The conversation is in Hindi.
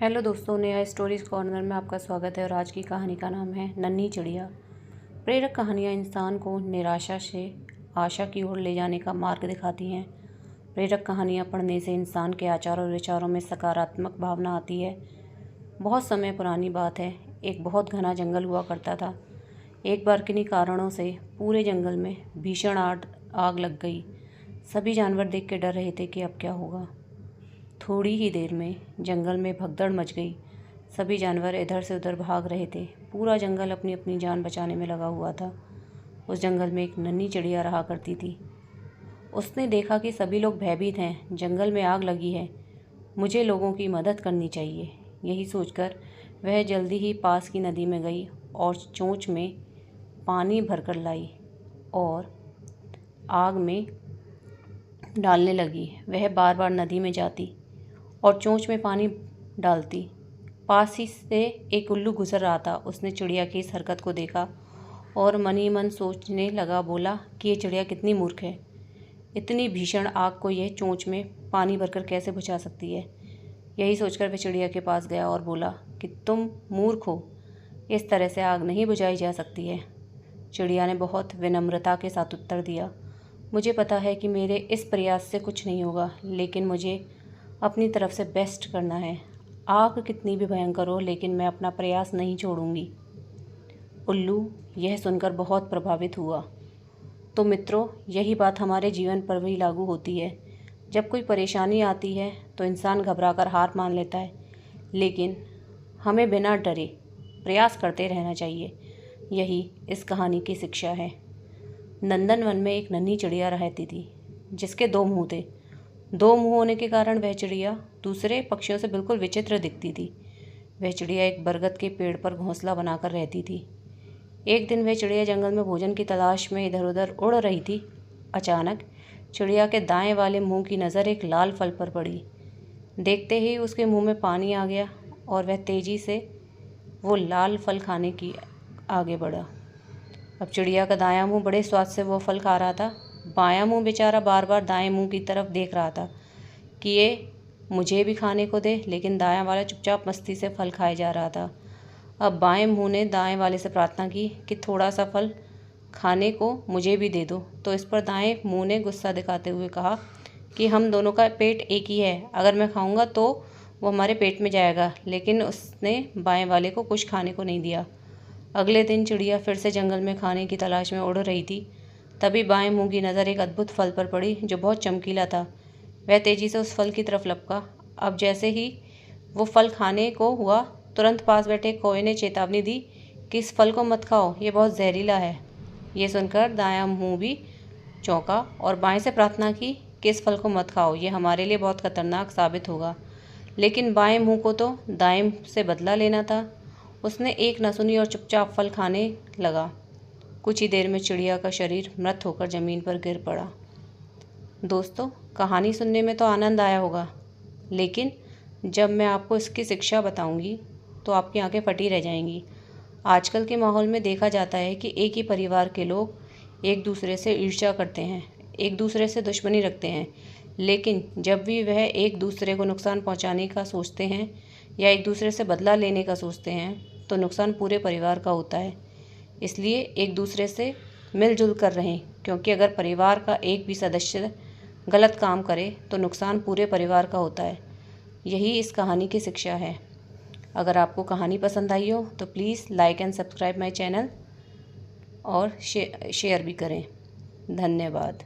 हेलो दोस्तों, नया स्टोरीज कॉर्नर में आपका स्वागत है। और आज की कहानी का नाम है नन्ही चिड़िया। प्रेरक कहानियाँ इंसान को निराशा से आशा की ओर ले जाने का मार्ग दिखाती हैं। प्रेरक कहानियाँ पढ़ने से इंसान के आचार और विचारों में सकारात्मक भावना आती है। बहुत समय पुरानी बात है, एक बहुत घना जंगल हुआ करता था। एक बार किन्हीं कारणों से पूरे जंगल में भीषण आग लग गई। सभी जानवर देख के डर रहे थे कि अब क्या होगा। थोड़ी ही देर में जंगल में भगदड़ मच गई। सभी जानवर इधर से उधर भाग रहे थे। पूरा जंगल अपनी अपनी जान बचाने में लगा हुआ था। उस जंगल में एक नन्ही चिड़िया रहा करती थी। उसने देखा कि सभी लोग भयभीत हैं, जंगल में आग लगी है, मुझे लोगों की मदद करनी चाहिए। यही सोचकर वह जल्दी ही पास की नदी में गई और चोंच में पानी भरकर लाई और आग में डालने लगी। वह बार बार नदी में जाती और चोंच में पानी डालती। पास ही से एक उल्लू गुजर रहा था। उसने चिड़िया की इस हरकत को देखा और मन ही मन सोचने लगा। बोला कि ये चिड़िया कितनी मूर्ख है, इतनी भीषण आग को यह चोंच में पानी भरकर कैसे बुझा सकती है। यही सोचकर वह चिड़िया के पास गया और बोला कि तुम मूर्ख हो, इस तरह से आग नहीं बुझाई जा सकती है। चिड़िया ने बहुत विनम्रता के साथ उत्तर दिया, मुझे पता है कि मेरे इस प्रयास से कुछ नहीं होगा, लेकिन मुझे अपनी तरफ से बेस्ट करना है। आग कितनी भी भयंकर हो, लेकिन मैं अपना प्रयास नहीं छोड़ूंगी। उल्लू यह सुनकर बहुत प्रभावित हुआ। तो मित्रों, यही बात हमारे जीवन पर भी लागू होती है। जब कोई परेशानी आती है तो इंसान घबराकर हार मान लेता है, लेकिन हमें बिना डरे प्रयास करते रहना चाहिए। यही इस कहानी की शिक्षा है। नंदनवन में एक नन्ही चिड़िया रहती थी, जिसके दो मुंह थे। दो मुंह होने के कारण वह चिड़िया दूसरे पक्षियों से बिल्कुल विचित्र दिखती थी। वह चिड़िया एक बरगद के पेड़ पर घोंसला बनाकर रहती थी। एक दिन वह चिड़िया जंगल में भोजन की तलाश में इधर उधर उड़ रही थी। अचानक चिड़िया के दाएं वाले मुंह की नज़र एक लाल फल पर पड़ी। देखते ही उसके मुंह में पानी आ गया और वह तेज़ी से वो लाल फल खाने की आगे बढ़ा। अब चिड़िया का दायां मुंह बड़े स्वाद से वो फल खा रहा था। बायां मुंह बेचारा बार बार दाएं मुंह की तरफ देख रहा था कि ये मुझे भी खाने को दे, लेकिन दायां वाला चुपचाप मस्ती से फल खाए जा रहा था। अब बाएं मुंह ने दाएं वाले से प्रार्थना की कि थोड़ा सा फल खाने को मुझे भी दे दो। तो इस पर दाएं मुंह ने गुस्सा दिखाते हुए कहा कि हम दोनों का पेट एक ही है, अगर मैं खाऊंगा तो वो हमारे पेट में जाएगा। लेकिन उसने बाएं वाले को कुछ खाने को नहीं दिया। अगले दिन चिड़िया फिर से जंगल में खाने की तलाश में उड़ रही थी। तभी बाएं मुंह की नज़र एक अद्भुत फल पर पड़ी जो बहुत चमकीला था। वह तेज़ी से उस फल की तरफ लपका। अब जैसे ही वो फल खाने को हुआ, तुरंत पास बैठे कौवे ने चेतावनी दी कि इस फल को मत खाओ, ये बहुत जहरीला है। ये सुनकर दायां मुंह भी चौंका और बाएं से प्रार्थना की कि इस फल को मत खाओ, ये हमारे लिए बहुत खतरनाक साबित होगा। लेकिन बाएं मुंह को तो दाएं से बदला लेना था। उसने एक न सुनी और चुपचाप फल खाने लगा। कुछ ही देर में चिड़िया का शरीर मृत होकर ज़मीन पर गिर पड़ा। दोस्तों, कहानी सुनने में तो आनंद आया होगा, लेकिन जब मैं आपको इसकी शिक्षा बताऊंगी तो आपकी आंखें फटी रह जाएंगी। आजकल के माहौल में देखा जाता है कि एक ही परिवार के लोग एक दूसरे से ईर्ष्या करते हैं, एक दूसरे से दुश्मनी रखते हैं, लेकिन जब भी वह एक दूसरे को नुकसान पहुंचाने का सोचते हैं या एक दूसरे से बदला लेने का सोचते हैं तो नुकसान पूरे परिवार का होता है। इसलिए एक दूसरे से मिलजुल कर रहें, क्योंकि अगर परिवार का एक भी सदस्य गलत काम करे तो नुकसान पूरे परिवार का होता है। यही इस कहानी की शिक्षा है। अगर आपको कहानी पसंद आई हो तो please like and subscribe my channel और शेयर भी करें। धन्यवाद।